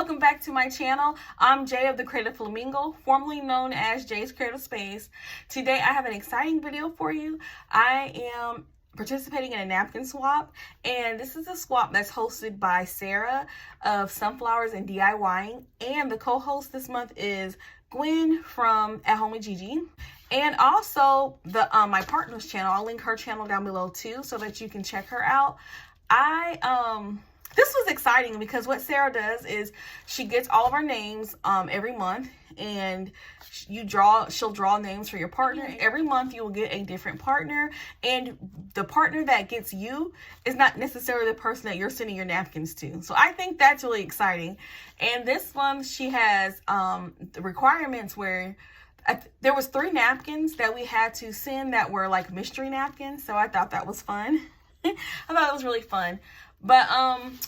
welcome back to my channel. I'm Jay of the Creative Flamingo, formerly known as Jay's Creative Space. Today I have an exciting video for you. I am participating in a napkin swap, and this is a swap that's hosted by Sarah of Sunflowers and DIYing, and the co-host this month is Gwen from At Home with Gigi, and also the my partner's channel. I'll link her channel down below too so that you can check her out. This was exciting because what Sarah does is she gets all of our names every month, and she'll draw names for your partner. Every month you will get a different partner, and the partner that gets you is not necessarily the person that you're sending your napkins to. So I think that's really exciting. And this one, she has the requirements where there was 3 napkins that we had to send that were like mystery napkins. So I thought that was fun. I thought it was really fun. But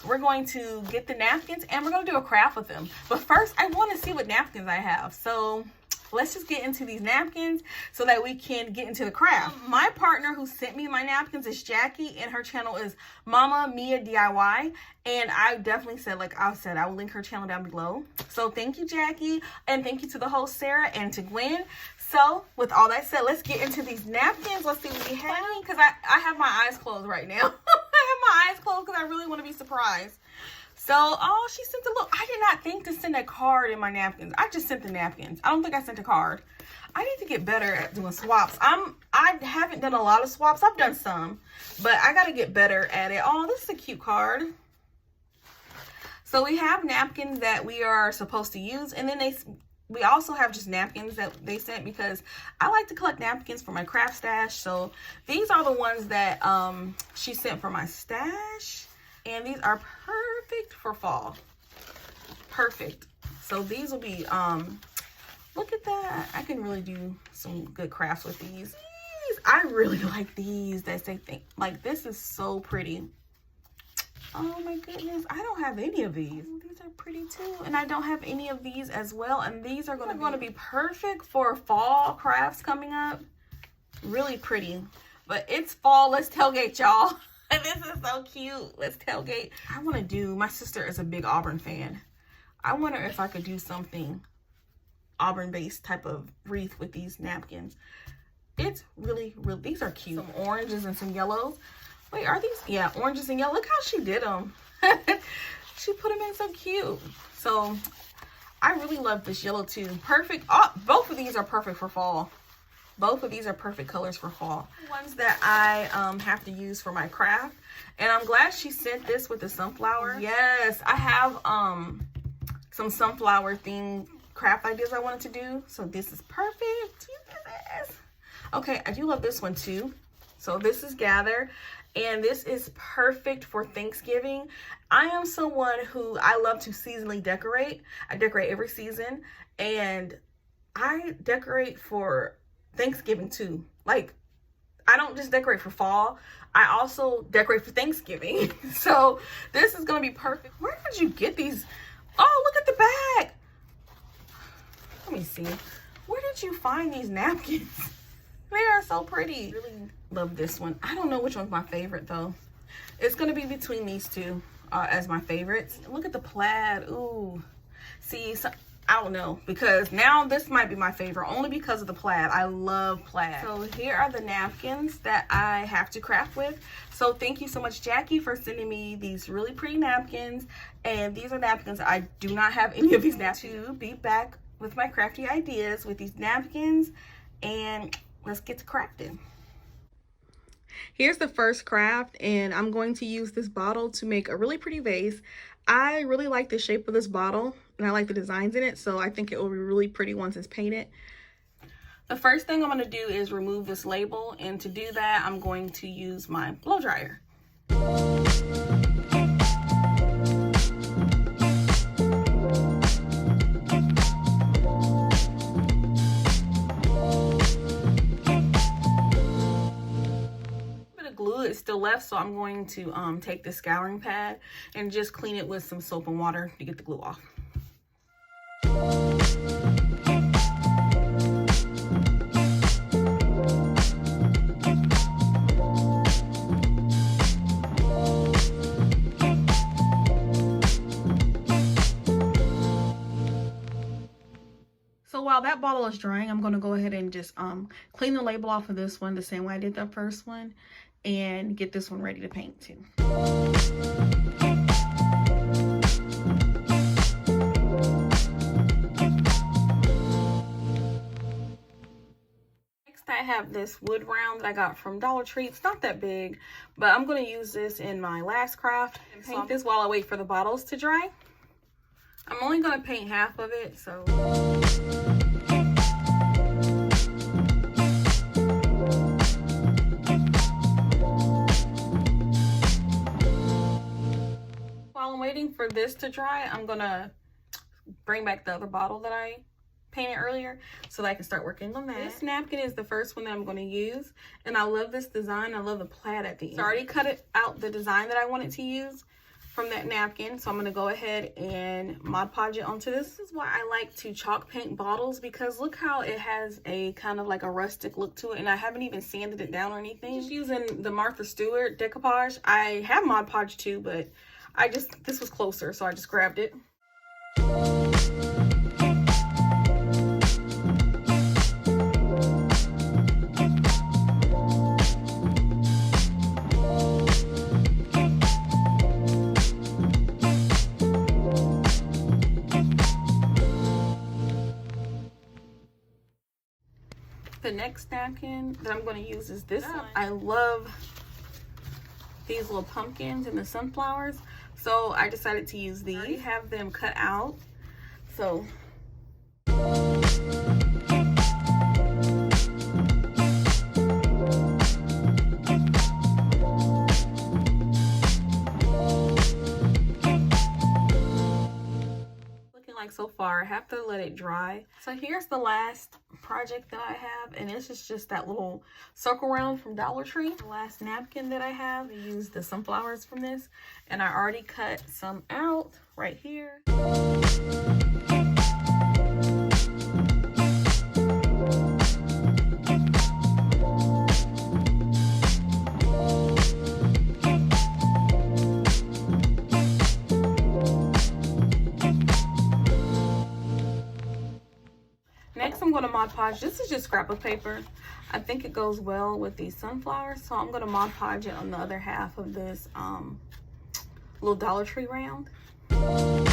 we're going to get the napkins and we're going to do a craft with them. But first, I want to see what napkins I have. So let's just get into these napkins so that we can get into the craft. My partner who sent me my napkins is Jackie, and her channel is Mama Mia DIY. And I definitely said, like I said, I will link her channel down below. So thank you, Jackie. And thank you to the host, Sarah, and to Gwen. So with all that said, let's get into these napkins. Let's see what we have. Because I have my eyes closed right now. My eyes closed because I really want to be surprised. So, oh, she sent a little. I did not think to send a card in my napkins. I just sent the napkins. I don't think I sent a card. I need to get better at doing swaps. I haven't done a lot of swaps. I've done some, but I got to get better at it. Oh, this is a cute card. So we have napkins that we are supposed to use, and then we also have just napkins that they sent because I like to collect napkins for my craft stash. So these are the ones that she sent for my stash. And these are perfect for fall. Perfect. So these will be, look at that. I can really do some good crafts with these. I really like these that say things. Like, this is so pretty. Oh my goodness, I don't have any of these. These are pretty too. And I don't have any of these as well. And these are going to be perfect for fall crafts coming up. Really pretty. But it's fall. Let's tailgate, y'all. This is so cute. Let's tailgate. My sister is a big Auburn fan. I wonder if I could do something Auburn-based type of wreath with these napkins. It's really, these are cute. Some oranges and some yellows. Wait, are these? Yeah, oranges and yellow. Look how she did them. She put them in so cute. So I really love this yellow too. Perfect. Oh, both of these are perfect for fall. Both of these are perfect colors for fall. Ones that I have to use for my craft. And I'm glad she sent this with the sunflower. Yes, I have some sunflower themed craft ideas I wanted to do. So this is perfect. Look at this. Okay, I do love this one too. So this is Gather. And this is perfect for Thanksgiving. I am someone who I love to seasonally decorate. I decorate every season. And I decorate for Thanksgiving too. Like, I don't just decorate for fall. I also decorate for Thanksgiving. So this is going to be perfect. Where did you get these? Oh, look at the bag. Let me see. Where did you find these napkins? They are so pretty. Really love this one. I don't know which one's my favorite though. It's going to be between these two as my favorites. Look at the plaid. Ooh. See, so I don't know, because now this might be my favorite only because of the plaid. I love plaid. So here are the napkins that I have to craft with. So thank you so much, Jackie, for sending me these really pretty napkins. And these are napkins. I do not have any of these napkins. To be back with my crafty ideas with these napkins, and let's get to crafting. Here's the first craft, and I'm going to use this bottle to make a really pretty vase. I really like the shape of this bottle, and I like the designs in it, so I think it will be really pretty once it's painted. The first thing I'm going to do is remove this label, and to do that, I'm going to use my blow dryer. Glue is still left, so I'm going to take this scouring pad and just clean it with some soap and water to get the glue off. while that bottle is drying, I'm going to go ahead and just clean the label off of this one the same way I did the first one, and get this one ready to paint too. Next, I have this wood round that I got from Dollar Tree. It's not that big, but I'm going to use this in my last craft and paint this while I wait for the bottles to dry. I'm only going to paint half of it, so... While I'm waiting for this to dry, I'm going to bring back the other bottle that I painted earlier so that I can start working on that. This napkin is the first one that I'm going to use, and I love this design. I love the plaid at the end. So I already cut out the design that I wanted to use from that napkin, so I'm going to go ahead and Mod Podge it onto this. This is why I like to chalk paint bottles, because look how it has a kind of like a rustic look to it, and I haven't even sanded it down or anything. Just using the Martha Stewart decoupage. I have Mod Podge too, but this was closer, so I just grabbed it. The next napkin that I'm going to use is this one. I love these little pumpkins and the sunflowers, so I decided to use these. I already have them cut out, so like so far. I have to let it dry. So here's the last project that I have, and this is just that little circle round from Dollar Tree. The last napkin that I have, I used the sunflowers from this, and I already cut some out right here. Next, I'm going to Mod Podge. This is just scrapbook paper. I think it goes well with these sunflowers, so I'm going to Mod Podge it on the other half of this little Dollar Tree round. And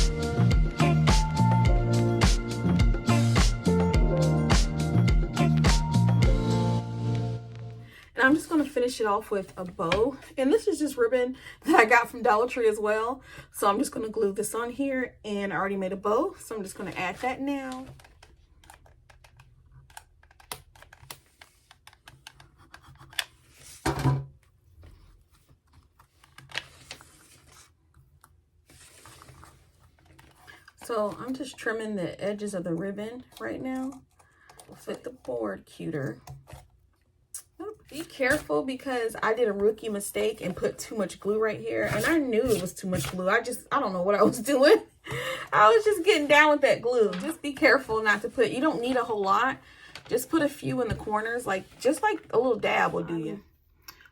I'm just going to finish it off with a bow. And this is just ribbon that I got from Dollar Tree as well. So I'm just going to glue this on here, and I already made a bow, so I'm just going to add that now. So I'm just trimming the edges of the ribbon right now. We'll fit the board cuter. Be careful, because I did a rookie mistake and put too much glue right here, and I knew it was too much glue. I don't know what I was doing. I was just getting down with that glue. Just be careful not to put, you don't need a whole lot. Just put a few in the corners, just like a little dab will do you.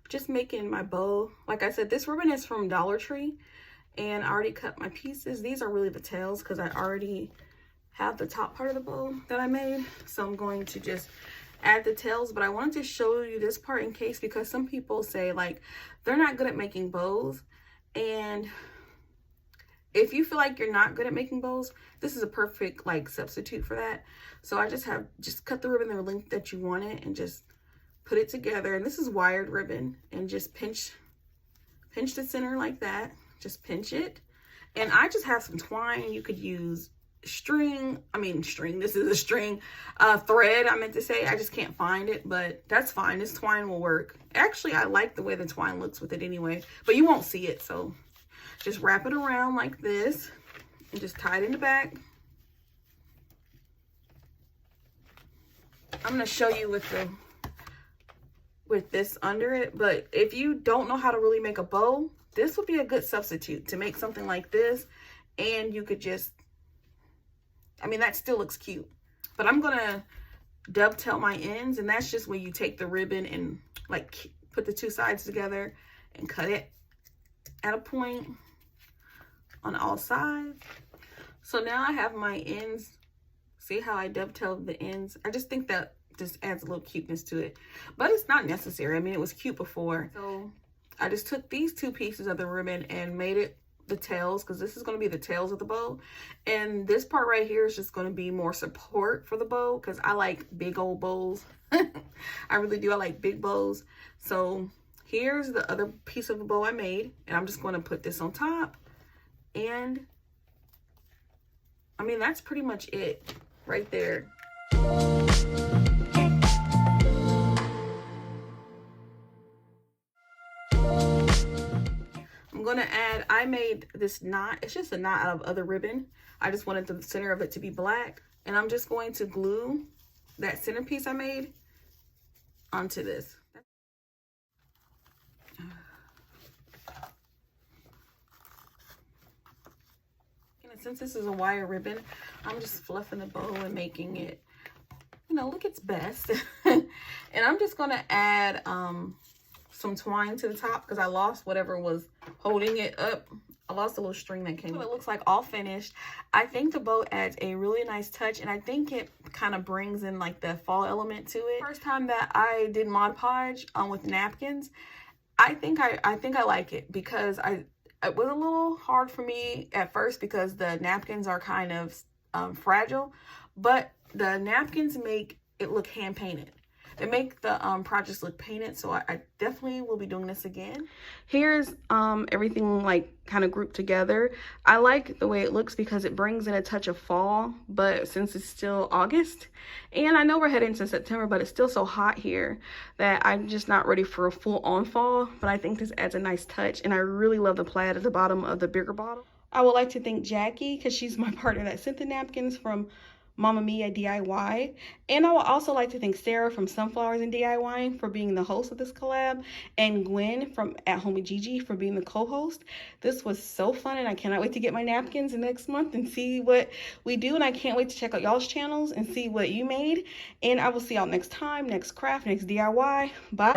Just making my bow. Like I said, this ribbon is from Dollar Tree, and I already cut my pieces. These are really the tails, because I already have the top part of the bow that I made. So I'm going to just add the tails, but I wanted to show you this part in case, because some people say like they're not good at making bows, and if you feel like you're not good at making bows, this is a perfect like substitute for that. So I just cut the ribbon the length that you want it, and just put it together. And this is wired ribbon, and just pinch the center like that. Just pinch it. And I just have some twine. You could use string. This is a string. Thread, I meant to say. I just can't find it, but that's fine. This twine will work. Actually, I like the way the twine looks with it anyway, but you won't see it. So just wrap it around like this and just tie it in the back. I'm going to show you with this under it, but if you don't know how to really make a bow, this would be a good substitute to make something like this. And you could just, that still looks cute. But I'm going to dovetail my ends, and that's just when you take the ribbon and like put the two sides together and cut it at a point on all sides. So now I have my ends See how I dovetailed the ends? I just think that just adds a little cuteness to it, but it's not necessary. I mean, it was cute before. So I just took these 2 pieces of the ribbon and made it the tails, because this is going to be the tails of the bow, and this part right here is just going to be more support for the bow, because I like big old bows. I really do. I like big bows. So here's the other piece of the bow I made, and I'm just going to put this on top, and I mean, that's pretty much it right there. I'm gonna add, I made this knot. It's just a knot out of other ribbon. I just wanted the center of it to be black. And I'm just going to glue that centerpiece I made onto this. And since this is a wire ribbon, I'm just fluffing the bow and making it, you know, look its best. And I'm just gonna add some twine to the top, because I lost whatever was holding it up. I lost a little string that came. It looks like all finished. I think the bow adds a really nice touch, and I think it kind of brings in like the fall element to it. First time that I did Mod Podge with napkins, I think I like it, because it was a little hard for me at first because the napkins are kind of fragile, but the napkins make it look hand painted. They make the projects look painted, so I definitely will be doing this again. Here's everything like kind of grouped together. I like the way it looks because it brings in a touch of fall, but since it's still August, and I know we're heading into September, but it's still so hot here that I'm just not ready for a full-on fall, but I think this adds a nice touch, and I really love the plaid at the bottom of the bigger bottle. I would like to thank Jackie, because she's my partner that sent the napkins from Mama Mia DIY. And I would also like to thank Sarah from Sunflowers and DIY for being the host of this collab, and Gwen from At Home with Gigi for being the co-host. This was so fun, and I cannot wait to get my napkins next month and see what we do, and I can't wait to check out y'all's channels and see what you made. And I will see y'all next time, next craft, next DIY. Bye.